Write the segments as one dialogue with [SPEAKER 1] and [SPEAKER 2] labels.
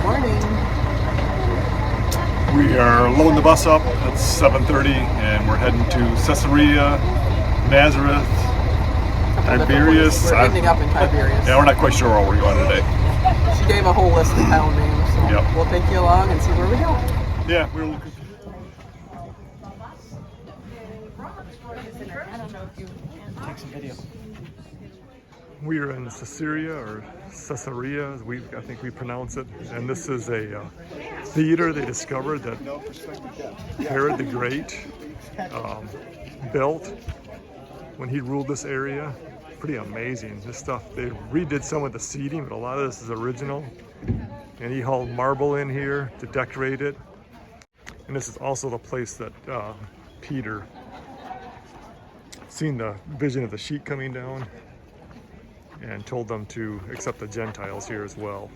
[SPEAKER 1] morning.
[SPEAKER 2] We are loading the bus up. It's 7:30 and we're heading to Ceaserea, Nazareth, Tiberias.
[SPEAKER 1] We're ending up in Tiberias.
[SPEAKER 2] Yeah, we're not quite sure where we're going today.
[SPEAKER 1] She gave a whole list of town names, so
[SPEAKER 2] Yep.
[SPEAKER 1] we'll take you along and see where we go.
[SPEAKER 2] Yeah, we're looking.
[SPEAKER 1] Take some video.
[SPEAKER 2] We are in Ceaserea, or Ceaserea, as I think we pronounce it. And this is a theater they discovered that Herod the Great built when he ruled this area. Pretty amazing. This stuff, they redid some of the seating, but a lot of this is original. And he hauled marble in here to decorate it. And this is also the place that Peter seen the vision of the sheet coming down and told them to accept the Gentiles here as well.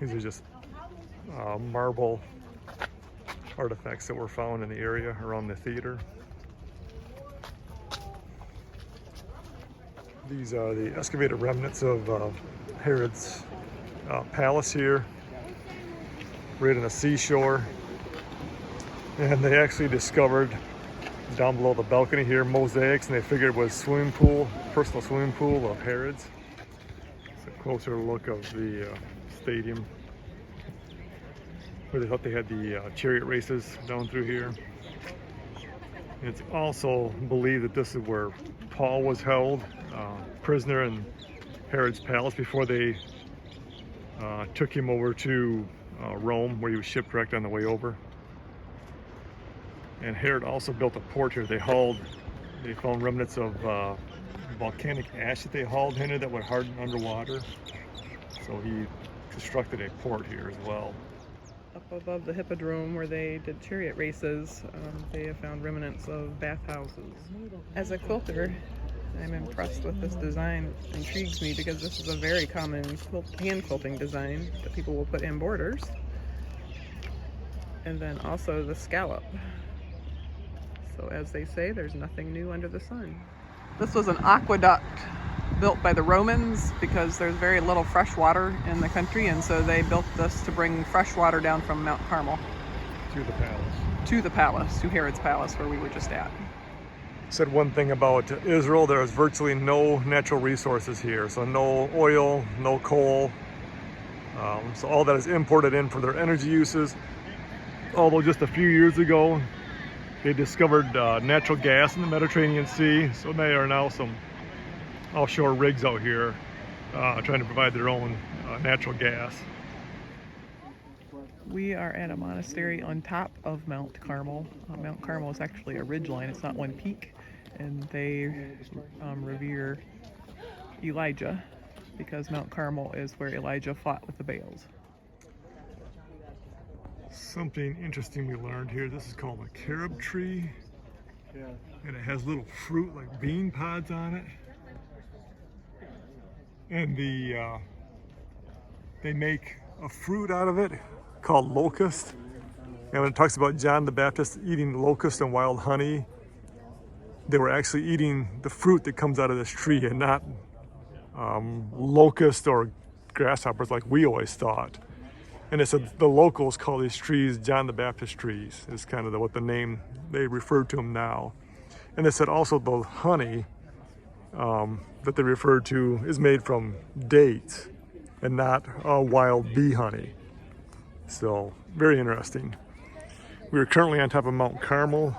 [SPEAKER 2] These are just marble artifacts that were found in the area around the theater. These are the excavated remnants of Herod's palace here, right on the seashore. And they actually discovered down below the balcony here mosaics, and they figured it was swimming pool, personal swimming pool of Herod's. It's a closer look of the stadium, where they thought they had the chariot races down through here. It's also believed that this is where Paul was held prisoner in Herod's palace before they took him over to Rome, where he was shipwrecked on the way over. And Herod also built a port here. They found remnants of volcanic ash that they hauled in that would harden underwater. So he constructed a port here as well.
[SPEAKER 1] Up above the hippodrome where they did chariot races, they have found remnants of bathhouses. As a quilter, I'm impressed with this design. It intrigues me because this is a very common hand quilting design that people will put in borders. And then also the scallop. So as they say, there's nothing new under the sun. This was an aqueduct built by the Romans because there's very little fresh water in the country, and so they built this to bring fresh water down from Mount Carmel
[SPEAKER 2] To the palace.
[SPEAKER 1] to Herod's palace, where we were just at.
[SPEAKER 2] Said one thing about Israel, there is virtually no natural resources here. So no oil, no coal. So all that is imported in for their energy uses. Although just a few years ago, they discovered natural gas in the Mediterranean Sea. So there are now some offshore rigs out here trying to provide their own natural gas.
[SPEAKER 1] We are at a monastery on top of Mount Carmel. Mount Carmel is actually a ridgeline, it's not one peak. And they revere Elijah because Mount Carmel is where Elijah fought with the Baals.
[SPEAKER 2] Something interesting we learned here. This is called a carob tree. And it has little fruit like bean pods on it. And they make a fruit out of it called locust. And when it talks about John the Baptist eating locust and wild honey, they were actually eating the fruit that comes out of this tree and not locust or grasshoppers like we always thought. And it said the locals call these trees John the Baptist trees, is kind of what the name they refer to them now. And they said also the honey that they refer to is made from dates and not wild bee honey. So very interesting. We are currently on top of Mount Carmel.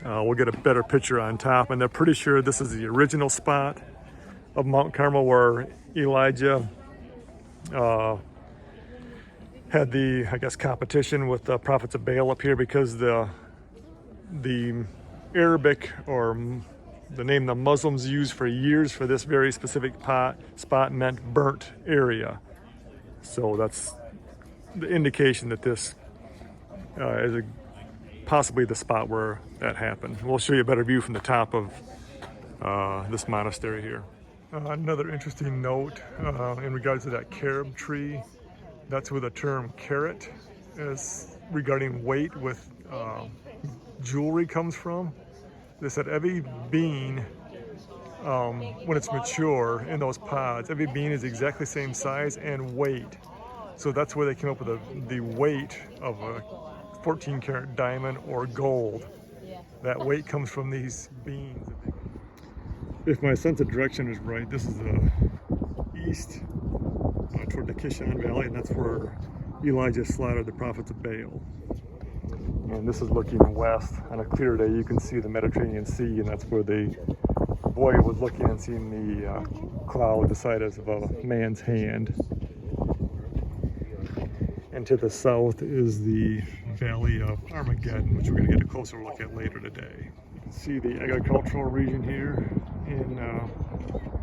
[SPEAKER 2] We'll get a better picture on top, and they're pretty sure this is the original spot of Mount Carmel where Elijah had the, I guess, competition with the prophets of Baal up here, because the Arabic, or the name the Muslims used for years for this very specific spot meant burnt area. So that's the indication that this is possibly the spot where that happened. We'll show you a better view from the top of this monastery here. Another interesting note in regards to that carob tree, that's where the term carat is regarding weight with jewelry comes from. They said every bean when it's mature in those pods. Every bean is exactly the same size and weight. So that's where they came up with the weight of a 14 karat diamond or gold. That weight comes from these beans. If my sense of direction is right, this is the east toward the Kishon Valley, and that's where Elijah slaughtered the prophets of Baal. And this is looking west. On a clear day, you can see the Mediterranean Sea, and that's where the boy was looking and seeing the cloud the size of a man's hand. And to the south is the Valley of Armageddon, which we're going to get a closer look at later today. You can see the agricultural region here in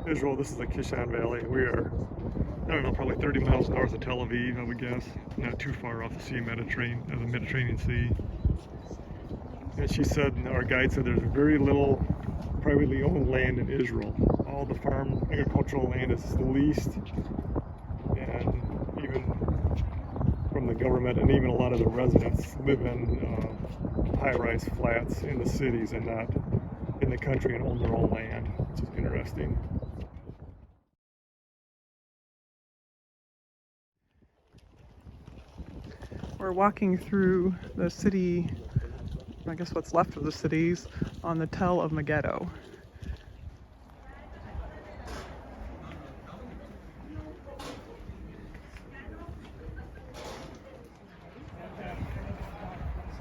[SPEAKER 2] Israel. This is the Kishon Valley. We are, I don't know, probably 30 miles north of Tel Aviv, I would guess. Not too far off the Mediterranean Sea. And she said, our guide said, there's very little privately owned land in Israel. All the farm agricultural land is leased, and even from the government, and even a lot of the residents live in high-rise flats in the cities and not in the country and own their own land, which is interesting.
[SPEAKER 1] We're walking through the city, I guess what's left of the cities, on the Tell of Meggido.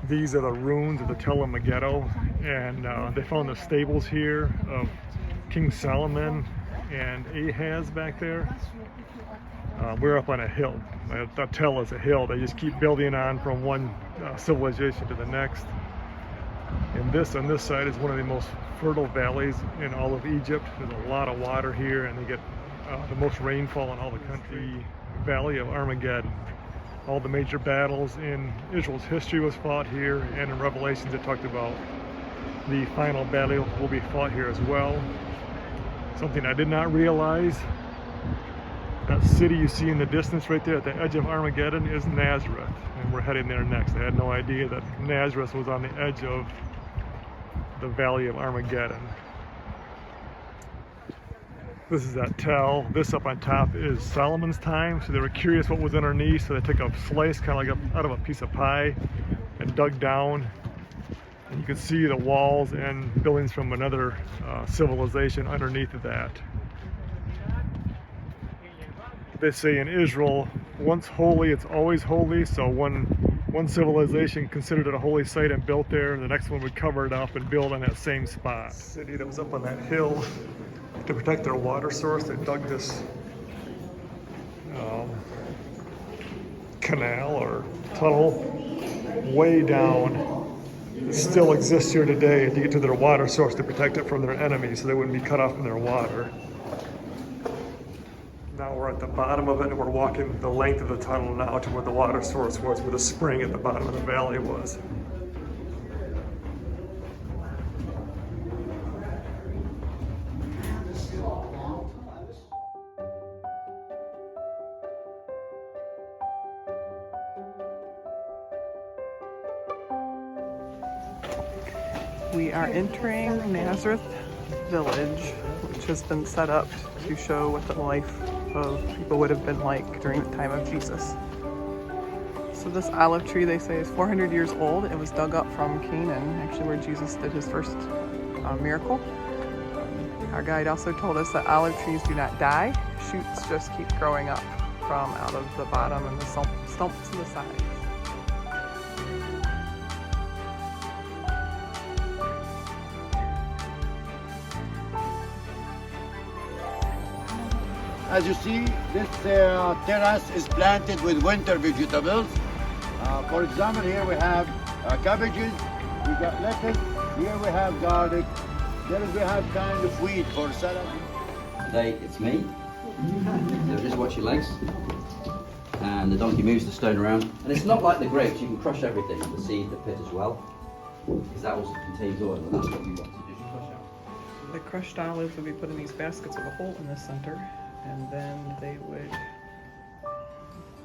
[SPEAKER 2] These are the ruins of the Tell of Meggido, and they found the stables here of King Solomon and Ahaz back there. We're up on a hill. The Tell is a hill. They just keep building on from one civilization to the next. And this on this side is one of the most fertile valleys in all of Egypt. There's a lot of water here, and they get the most rainfall in all the country. Valley of Armageddon. All the major battles in Israel's history was fought here, and in Revelations it talked about the final battle will be fought here as well. Something I did not realize, that city you see in the distance right there at the edge of Armageddon is Nazareth, and we're heading there next. I had no idea that Nazareth was on the edge of the Valley of Armageddon. This is that Tell. This up on top is Solomon's time, so they were curious what was underneath, so they took a slice kind of like out of a piece of pie and dug down, and you can see the walls and buildings from another civilization underneath of that. They say in Israel, once holy, it's always holy, so one civilization considered it a holy site and built there, the next one would cover it up and build on that same spot. City that was up on that hill to protect their water source, they dug this canal or tunnel way down. It still exists here today to get to their water source to protect it from their enemies so they wouldn't be cut off from their water. Now we're at the bottom of it, and we're walking the length of the tunnel now to where the water source was, where the spring at the bottom of the valley was.
[SPEAKER 1] We are entering Nazareth village, which has been set up to show what the life of people would have been like during the time of Jesus. So this olive tree, they say, is 400 years old. It was dug up from Canaan, actually where Jesus did his first miracle. Our guide also told us that olive trees do not die. Shoots just keep growing up from out of the bottom and the stumps to the sides.
[SPEAKER 3] As you see, this terrace is planted with winter vegetables. For example, here we have cabbages, we got lettuce, here we have garlic, there we have kind of wheat for salad.
[SPEAKER 4] Today it's me. So just watch your legs. And the donkey moves the stone around. And it's not like the grapes, you can crush everything, the seed, the pit as well. Because that also contains oil, and that's what we want to do, just crush out.
[SPEAKER 1] The crushed olives would be put in these baskets with a hole in the center, and then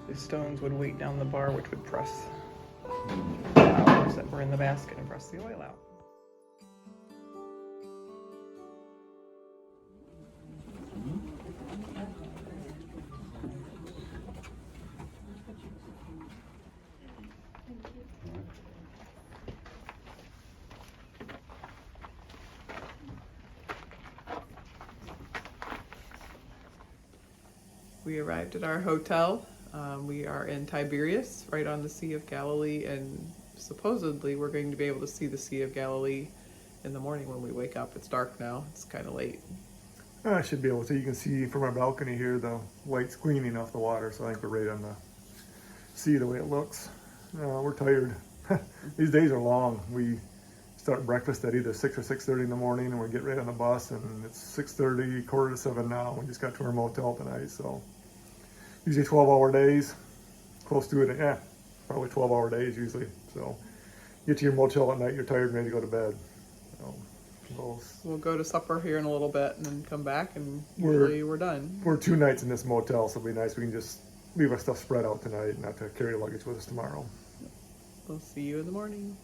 [SPEAKER 1] the stones would weight down the bar, which would press the olives that were in the basket and press the oil out. We arrived at our hotel. We are in Tiberias, right on the Sea of Galilee, and supposedly we're going to be able to see the Sea of Galilee in the morning when we wake up. It's dark now. It's kind of late.
[SPEAKER 2] I should be able to. You can see from our balcony here the light's gleaming off the water, so I think we're right on the sea the way it looks. We're tired. These days are long. We start breakfast at either 6 or 6:30 in the morning, and we get right on the bus, and it's 6:30, 6:45 now. We just got to our motel tonight, so usually 12-hour days, close to it. Yeah, probably 12-hour days usually. So get to your motel at night, you're tired and ready to go to bed. So,
[SPEAKER 1] We'll go to supper here in a little bit and then come back, and usually we're done.
[SPEAKER 2] we're 2 nights in this motel, so it'll be nice. We can just leave our stuff spread out tonight, not to carry luggage with us tomorrow.
[SPEAKER 1] We'll see you in the morning.